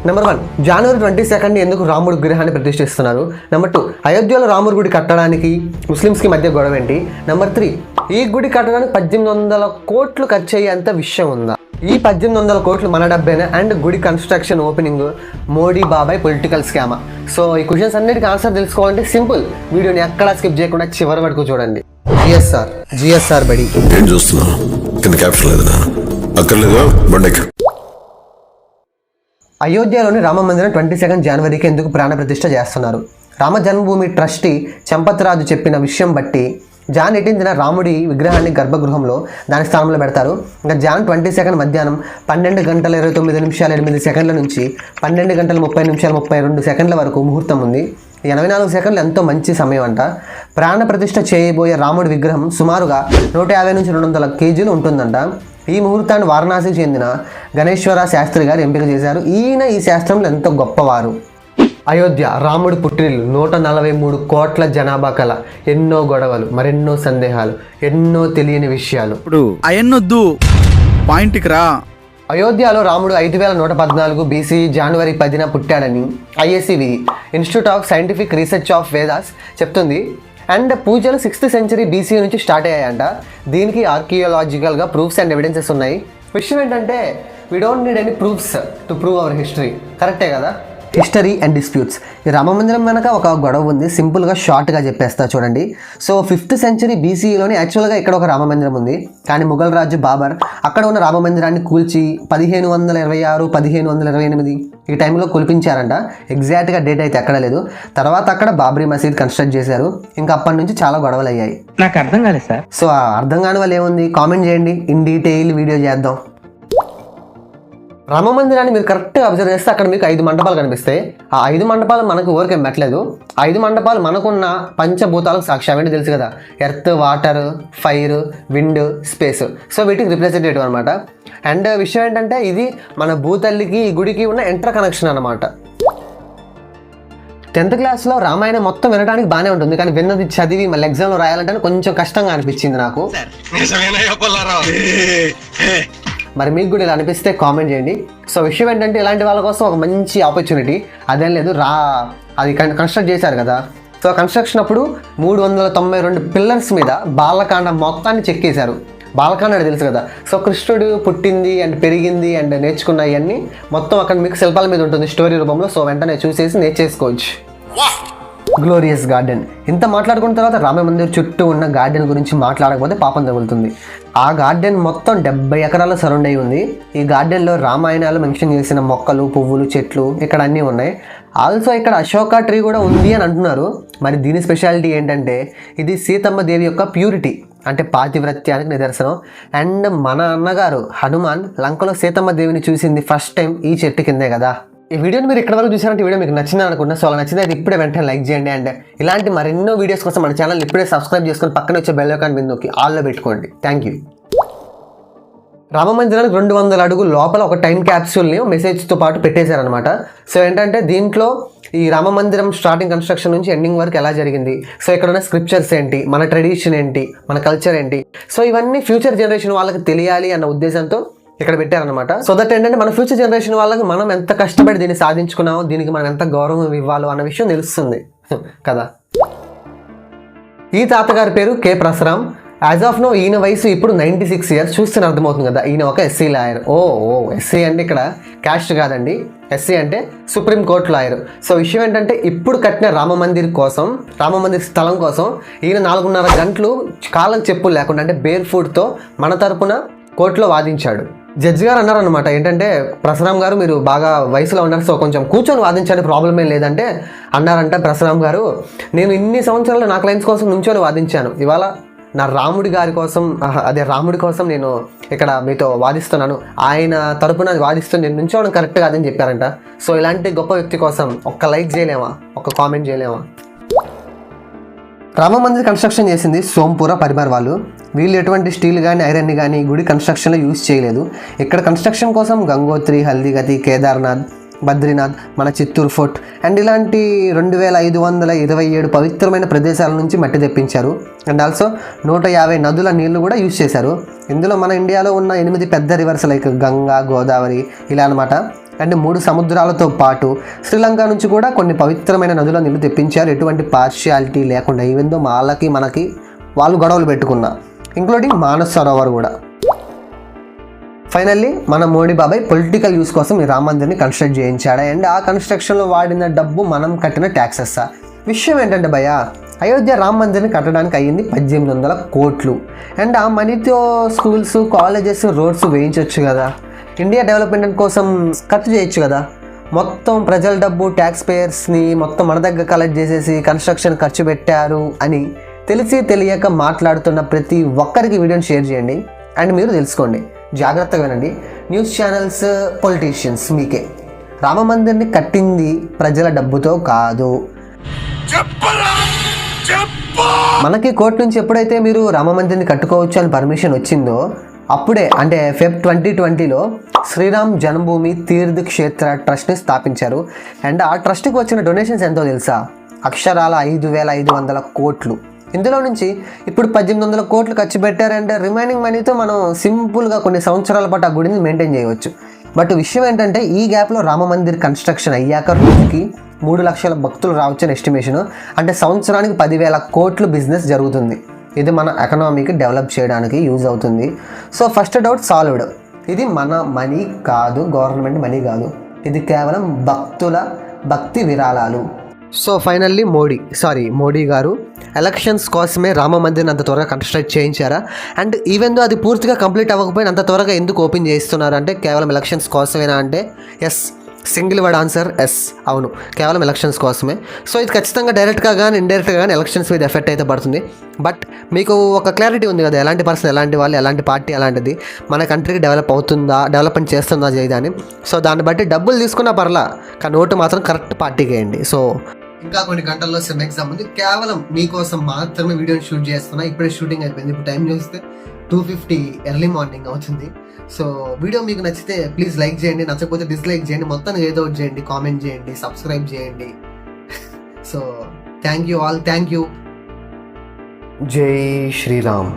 Number 1, జనవరి 22 ఎందుకు రాముడి విగ్రహాన్ని ప్రతిష్ఠిస్తున్నారు? నెంబర్ 2, అయోధ్యలో రాముడి గుడి కట్టడానికి ముస్లిమ్స్కి మధ్య గొడవ ఏంటి? నెంబర్ 3, ఈ గుడి కట్టడానికి 1800 కోట్లు ఖర్చు అయ్యేంత విషయం ఉందా? ఈ 1800 కోట్లు మన డబ్బేనా? అండ్ గుడి కన్స్ట్రక్షన్ ఓపెనింగ్ మోడీ బాబాయ్ పొలిటికల్ స్కామా? సో ఈ క్వశ్చన్స్ అన్నిటికీ ఆన్సర్ తెలుసుకోవాలంటే సింపుల్, వీడియోని ఎక్కడా స్కిప్ చేయకుండా చివరి వరకు చూడండి. జిఎస్ఆర్ బడి ఏం చూస్తున్నావు? కింద క్యాప్షన్ లేదనా? అక్కర్లేదా? బండెక్క. అయోధ్యలోని రామ మందిరం 22 జనవరికి ఎందుకు ప్రాణ ప్రతిష్ఠ చేస్తున్నారు? రామ జన్మభూమి ట్రస్టీ చంపత్ రాజు చెప్పిన విషయం బట్టి జాన్ 18న రాముడి విగ్రహాన్ని గర్భగృహంలో దాని స్థానంలో పెడతారు. ఇంకా జాన్ 22 మధ్యాహ్నం 12 గంటల 29 నిమిషాల 8 సెకండ్ల నుంచి 12 గంటల 30 నిమిషాల 32 సెకండ్ల వరకు ముహూర్తం ఉంది. 84 సెకండ్లు ఎంతో మంచి సమయం అంట. ప్రాణ ప్రతిష్ఠ చేయబోయే రాముడి విగ్రహం సుమారుగా 150 నుంచి 200 కేజీలు ఉంటుందంట. ఈ ముహూర్తాన్ని వారణాసికి చెందిన గణేశ్వర శాస్త్రి గారు ఎంపిక చేశారు. ఈయన ఈ శాస్త్రంలో ఎంతో గొప్పవారు. అయోధ్య రాముడి పుట్టినిల్లు, 143 కోట్ల జనాభా కల, ఎన్నో గొడవలు, మరెన్నో సందేహాలు, ఎన్నో తెలియని విషయాలు. ఇప్పుడు అయన్నొద్దు, పాయింట్కి రా. అయోధ్యలో రాముడు 5114 BC జనవరి 10న పుట్టాడని ISCV institute of scientific research of Vedas చెప్తుంది. అండ్ పూజలు 6th సెంచరీ BC నుంచి స్టార్ట్ అయ్యాయంట. దీనికి ఆర్కియాలజికల్గా ప్రూఫ్స్ అండ్ ఎవిడెన్సెస్ ఉన్నాయి. విషయం ఏంటంటే we don't need any proofs to prove our history. కరెక్టే కదా? History and disputes. ఈ రామమందిరం వెనక ఒక గొడవ ఉంది. సింపుల్గా షార్ట్గా చెప్పేస్తా చూడండి. సో 5th సెంచరీ BCలోని యాక్చువల్గా ఇక్కడ ఒక రామమందిరం ఉంది. కానీ ముఘల్ రాజు బాబర్ అక్కడ ఉన్న రామమందిరాన్ని కూల్చి 1526, 1528 ఈ టైంలో కూల్పించారంట. ఎగ్జాక్ట్గా డేట్ అయితే ఎక్కడ లేదు. తర్వాత అక్కడ బాబ్రీ మసీద్ కన్స్ట్రక్ట్ చేశారు. ఇంకా అప్పటి నుంచి చాలా గొడవలు అయ్యాయి. నాకు అర్థం కాలేదు సార్. సో అర్థం కాని వాళ్ళు ఏముంది, కామెంట్ చేయండి, ఇన్ డీటెయిల్ వీడియో చేద్దాం. రామ మందిరాన్ని మీరు కరెక్ట్గా అబ్జర్వ్ చేస్తే అక్కడ మీకు 5 మండపాలు కనిపిస్తాయి. ఆ 5 మండపాలు మనకు ఊరికే మెట్లేదు. 5 మండపాలు మనకున్న పంచభూతాలకు సాక్ష్యం. ఏంటి తెలుసు కదా? Earth, water, fire, wind, space. So వీటికి రిప్రజెంటేటివ్ అనమాట. అండ్ విషయం ఏంటంటే ఇది మన భూతల్లికి ఈ గుడికి ఉన్న ఎంటర్ కనెక్షన్ అనమాట. 10th క్లాస్లో రామాయణం మొత్తం వినడానికి బాగానే ఉంటుంది, కానీ విన్నది చదివి మళ్ళీ ఎగ్జామ్లో రాయాలంటే కొంచెం కష్టంగా అనిపించింది నాకు. మరి మీకు కూడా ఇలా అనిపిస్తే కామెంట్ చేయండి. సో విషయం ఏంటంటే ఇలాంటి వాళ్ళ కోసం ఒక మంచి ఆపర్చునిటీ. అదేం లేదు, అది కన్స్ట్రక్ట్ చేశారు కదా. సో కన్స్ట్రక్షన్ అప్పుడు 392 పిల్లర్స్ మీద బాలకాండ మొత్తాన్ని చెక్కేశారు. బాలకాండ అంటే తెలుసు కదా? సో కృష్ణుడు పుట్టింది అండ్ పెరిగింది అండ్ నేర్చుకున్న ఇవన్నీ మొత్తం అక్కడ మీకు శిల్పాల మీద ఉంటుంది స్టోరీ రూపంలో. సో వెంటనే చూసేసి నేర్చేసుకోవచ్చు. Glorious garden. ఇంత మాట్లాడుకున్న తర్వాత రామ మందిర్ చుట్టూ ఉన్న గార్డెన్ గురించి మాట్లాడకపోతే పాపం తగులుతుంది. ఆ గార్డెన్ మొత్తం 70 ఎకరాల సరౌండ్ అయి ఉంది. ఈ గార్డెన్లో రామాయణాలు మెన్షన్ చేసిన మొక్కలు, పువ్వులు, చెట్లు ఇక్కడ అన్నీ ఉన్నాయి. ఆల్సో ఇక్కడ అశోక ట్రీ కూడా ఉంది అని అంటున్నారు. మరి దీని స్పెషాలిటీ ఏంటంటే ఇది సీతమ్మ దేవి యొక్క ప్యూరిటీ, అంటే పాతివ్రత్యానికి నిదర్శనం. అండ్ మన అన్నగారు హనుమాన్ లంకలో సీతమ్మ దేవిని చూసింది ఫస్ట్ టైం ఈ చెట్టు కిందే కదా. ఈ వీడియోని మీరు ఇక్కడ వరకు చూసారంటే వీడియో మీకు నచ్చిందని అనుకుంటున్నా. సో అలా నచ్చింది అయితే ఇప్పుడే వెంటనే లైక్ చేయండి. అండ్ ఇలాంటి మరెన్నో వీడియోస్ కోసం మన ఛానల్ ఇప్పుడే సబ్స్క్రైబ్ చేసుకొని పక్కన వచ్చే బెల్ ఐకాన్ మీద నొక్కి ఆల్లో పెట్టుకోండి. Thank you. రామ మందిరానికి 200 అడుగుల లోపల ఒక టైం క్యాప్సూల్ని మెసేజ్తో పాటు పెట్టేశారనమాట. సో ఏంటంటే దీంట్లో ఈ రామ మందిరం స్టార్టింగ్ కన్స్ట్రక్షన్ నుంచి ఎండింగ్ వరకు ఎలా జరిగింది, సో ఇక్కడ ఉన్న స్క్రిప్చర్స్ ఏంటి, మన ట్రెడిషన్ ఏంటి, మన కల్చర్ ఏంటి, సో ఇవన్నీ ఫ్యూచర్ జనరేషన్ వాళ్ళకి తెలియాలి అన్న ఉద్దేశంతో ఇక్కడ పెట్టారనమాట. సో దట్ ఏంటంటే మన ఫ్యూచర్ జనరేషన్ వాళ్ళకి మనం ఎంత కష్టపడి దీన్ని సాధించుకున్నామో, దీనికి మనం ఎంత గౌరవం ఇవ్వాలో అన్న విషయం తెలుస్తుంది కదా. ఈ తాతగారి పేరు K Parashuram. As of now ఈయన వయసు ఇప్పుడు 96 years. చూస్తేనే అర్థమవుతుంది కదా, ఈయన ఒక SC లాయర్. SC అంటే ఇక్కడ క్యాస్ట్ కాదండి, SC అంటే సుప్రీం కోర్ట్ లాయర్. సో విషయం ఏంటంటే ఇప్పుడు కట్టిన రామ మందిర్ స్థలం కోసం ఈయన 4.5 గంటలు కాళ్ళకు చెప్పులు లేకుండా అంటే బేర్ ఫుట్తో మన తరపున కోర్టులో వాదించాడు. జడ్జి గారు అన్నారనమాట, ఏంటంటే పరశురామ్ గారు మీరు బాగా వయసులో ఉన్నారు, సో కొంచెం కూర్చొని వాదించండి, ప్రాబ్లం ఏం లేదంటే అన్నారంట పరశురామ్ గారు, నేను ఇన్ని సంవత్సరాలు నా క్లయింట్స్ కోసం నుంచొని వాదించాను, ఇవాళ నా రాముడి కోసం నేను ఇక్కడ మీతో వాదిస్తున్నాను, ఆయన తరపున వాదిస్తూ నేను నుంచోవడం కరెక్ట్ కాదని చెప్పారంట. సో ఇలాంటి గొప్ప వ్యక్తి కోసం ఒక్క లైక్ చేయలేమా, ఒక్క కామెంట్ చేయలేమా? రామ మందిర్ కన్స్ట్రక్షన్ చేసింది సోంపుర పరివార్ వాళ్ళు. వీళ్ళు ఎటువంటి స్టీల్ కానీ ఐరన్ కానీ గుడి కన్స్ట్రక్షన్లో యూజ్ చేయలేదు. ఇక్కడ కన్స్ట్రక్షన్ కోసం గంగోత్రి, హల్దీగతి, కేదార్నాథ్, బద్రీనాథ్, మన చిత్తూరు ఫోర్ట్ అండ్ ఇలాంటి 2527 పవిత్రమైన ప్రదేశాల నుంచి మట్టి తెప్పించారు. అండ్ ఆల్సో 150 నదుల నీళ్లు కూడా యూజ్ చేశారు. ఇందులో మన ఇండియాలో ఉన్న 8 పెద్ద రివర్స్ లైక్ గంగా, గోదావరి ఇలా అనమాట. అండ్ 3 సముద్రాలతో పాటు శ్రీలంక నుంచి కూడా కొన్ని పవిత్రమైన నదుల నీళ్లు తెప్పించారు, ఎటువంటి పార్షియాలిటీ లేకుండా. ఈవెందో మనకి వాళ్ళు గొడవలు పెట్టుకున్నా, ఇంక్లూడింగ్ మానస్ సరోవర్ కూడా. ఫైనల్లీ మన మోడీ బాబాయ్ పొలిటికల్ యూస్ కోసం ఈ రామ మందిర్ని కన్స్ట్రక్ట్ చేయించాడు. అండ్ ఆ కన్స్ట్రక్షన్లో వాడిన డబ్బు మనం కట్టిన ట్యాక్సెస్. విషయం ఏంటంటే భయ్య, అయోధ్య రామ మందిర్ని కట్టడానికి అయ్యింది 1800 కోట్లు. అండ్ ఆ మనీతో స్కూల్స్, కాలేజెస్, రోడ్స్ వేయించవచ్చు కదా, ఇండియా డెవలప్మెంట్ కోసం ఖర్చు చేయొచ్చు కదా. మొత్తం ప్రజల డబ్బు, ట్యాక్స్ పేయర్స్ని మొత్తం మన దగ్గర కలెక్ట్ చేసేసి కన్స్ట్రక్షన్ ఖర్చు పెట్టారు అని తెలిసి తెలియక మాట్లాడుతున్న ప్రతి ఒక్కరికి వీడియోని షేర్ చేయండి. అండ్ మీరు తెలుసుకోండి, జాగ్రత్తగా వినండి. న్యూస్ ఛానల్స్, పొలిటీషియన్స్, మీకే రామ మందిర్ని కట్టింది ప్రజల డబ్బుతో కాదు. మనకి కోర్టు నుంచి ఎప్పుడైతే మీరు రామ మందిర్ని కట్టుకోవచ్చు అని పర్మిషన్ వచ్చిందో అప్పుడే, అంటే ఫెబ్ 2020లో శ్రీరామ్ జన్మభూమి తీర్థ్ క్షేత్ర ట్రస్ట్ని స్థాపించారు. అండ్ ఆ ట్రస్ట్కి వచ్చిన డొనేషన్స్ ఎంతో తెలుసా? అక్షరాల 5,500 కోట్లు. ఇందులో నుంచి ఇప్పుడు 1800 కోట్లు ఖర్చు పెట్టారు. అండ్ రిమైనింగ్ మనీతో మనం సింపుల్గా కొన్ని సంవత్సరాల పాటు ఆ గుడిని మెయింటైన్ చేయవచ్చు. బట్ విషయం ఏంటంటే ఈ గ్యాప్లో రామ మందిర్ కన్స్ట్రక్షన్ అయ్యాక రోజుకి 3 లక్షల భక్తులు రావచ్చు అని ఎస్టిమేషన్. అంటే సంవత్సరానికి 10,000 కోట్లు బిజినెస్ జరుగుతుంది. ఇది మన ఎకనామీకి డెవలప్ చేయడానికి యూజ్ అవుతుంది. So first doubt solved. ఇది మన మనీ కాదు, గవర్నమెంట్ మనీ కాదు, ఇది కేవలం భక్తుల భక్తి విరాళాలు. సో ఫైనల్లీ మోడీ గారు ఎలక్షన్స్ కోసమే రామ మందిర్ని అంత త్వరగా కన్స్ట్రక్ట్ చేయించారా? అండ్ ఈవెన్ దో అది పూర్తిగా కంప్లీట్ అవ్వకపోయినా అంత త్వరగా ఎందుకు ఓపెన్ చేయిస్తున్నారు అంటే కేవలం ఎలక్షన్స్ కోసమేనా అంటే yes, single word answer yes, అవును, కేవలం ఎలక్షన్స్ కోసమే. సో ఇది ఖచ్చితంగా డైరెక్ట్గా కానీ ఇండైరెక్ట్గా కానీ ఎలక్షన్స్ మీద ఎఫెక్ట్ అయితే పడుతుంది. బట్ మీకు ఒక క్లారిటీ ఉంది కదా, ఎలాంటి పర్సన్, ఎలాంటి వాళ్ళు, ఎలాంటి పార్టీ, ఎలాంటిది మన కంట్రీకి డెవలప్మెంట్ చేస్తుందా చేయదా అని. సో దాన్ని బట్టి డబ్బులు తీసుకున్నా పర్లా, కానీ ఓటు మాత్రం కరెక్ట్ పార్టీకి వేయండి. సో ఇంకా కొన్ని గంటల్లో సెమ్ ఎగ్జామ్ ఉంది, కేవలం మీకోసం మాత్రమే వీడియోని షూట్ చేస్తున్నా. ఇప్పుడే షూటింగ్ అయిపోయింది. ఇప్పుడు టైం చూస్తే 2:50 ఎర్లీ మార్నింగ్ అవుతుంది. సో వీడియో మీకు నచ్చితే ప్లీజ్ లైక్ చేయండి, నచ్చకపోతే డిస్లైక్ చేయండి, మొత్తం ఏదో ఒకటి చేయండి, కామెంట్ చేయండి, సబ్స్క్రైబ్ చేయండి. So thank you all, thank you. జై శ్రీరామ్.